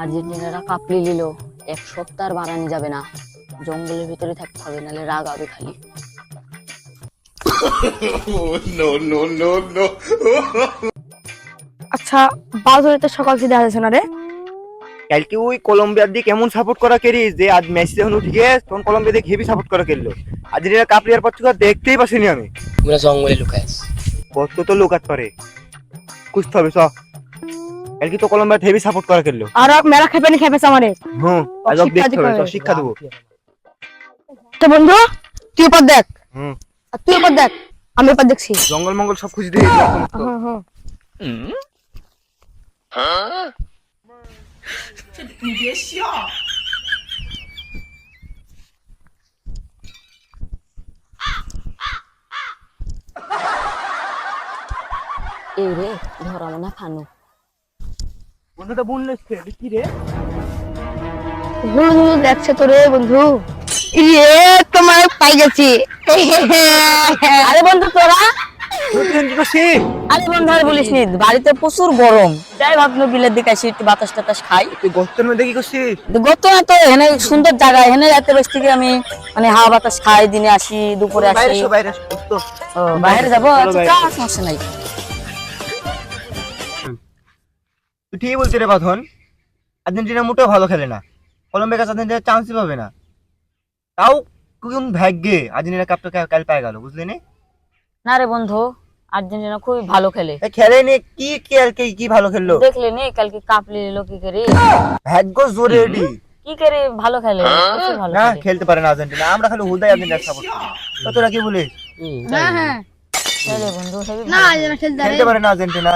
আর্জেন্টিনারা কাপড়ি নিল, এক সপ্তাহ আর বাড়ানো যাবে না, জঙ্গলের ভিতরে থাকতে হবে, নাহলে রাগ হবে খালি। No, no, no, no. আচ্ছা, বাজরে তো সকাল থেকে দেখা যাচ্ছে না রে। কালকে ওই কলম্বিয়ার দিকে এমন সাপোর্ট করা কেরিস যে আজ মেসি যখন উঠে গিয়ে তখন কলম্বিয়া দিকে হেভি সাপোর্ট করা খেললো। আজ এটা কাপ লিয়ার পর থেকে আর দেখতেই পাচ্ছিনি আমি। তোমরা জঙ্গলে লুকায় আছো। কত তো লোক আজ পারে খুঁজতে হবে চ। কালকে তো কলম্বিয়া হেভি সাপোর্ট করা খেললো। আর মেলা খেপে নি খেপেছে আমারে। হুম, আজ শিক্ষা দেখতে হবে, দিতে চ হবে। শিক্ষা দেবো। তো বন্ধু তুই ওপর দেখ, হুম, আর তুই ওপর দেখ, আমি ওপর দেখছি। জঙ্গল মঙ্গল সব খুঁজে দিয়ে সমস্ত। হুম হুম। এই রে, ধরা মনে ফানু। বন্ধুটা বললে কি রে? বন্ধু দেখছে তো রে বন্ধু। ইয়ে তোমার পাই গেছি। আরে বন্ধু তোরা, তুই কি করছিস? আরে বন্ধু আর বলিস নি, বাড়িতে প্রচুর গরম, তাই ভাবলো বিলের দিকে আসি, একটু বাতাস টাতাস খাই। তুই গর্তের মধ্যে কি করছিস? গত না তো এখানে সুন্দর জায়গা, এখানে রাতে বসে থেকে আমি মানে হাওয়া বাতাস খাই, দিনে আসি, দুপুরে বাইরে আসি। এসো, বাইরে এসো, দোস্ত। ও, বাইরে যাবো, চলো আচ্ছা বাইরে। চল, সমস্যা নাই। তুই ঠিকই বলছিস রে বাঁধন। আর্জেন্টিনা মোটেও ভালো খেলে না, কলম্বিয়ার কাছে আর্জেন্টিনা চান্সই পাবে না। তাও কোন ভাগ্যে আর্জেন্টিনা কাপটা কাল পায়ে গেল, বুঝলি নি? না রে বন্ধু, আর্জেন্টিনা খুবই ভালো খেলে। খেলে নি কি কি আর কি ভালো খেললো? দেখলে নি কালকে কাপ নিল কি করে, ভাগ্য জোরে রেডি। কি করে ভালো খেলে, প্রচুর ভালো না খেলে। খেলতে পারে না আর্জেন্টিনা, আমরা খালি হুদাই আর্জেন্টিনা সাপোর্ট করি। তোরা কি বলিস? হ্যাঁ হ্যাঁ, খেলে বন্ধু, হেবি না ভালো আজ খেলে। না খেলতে খেলতে পারে না আর্জেন্টিনা।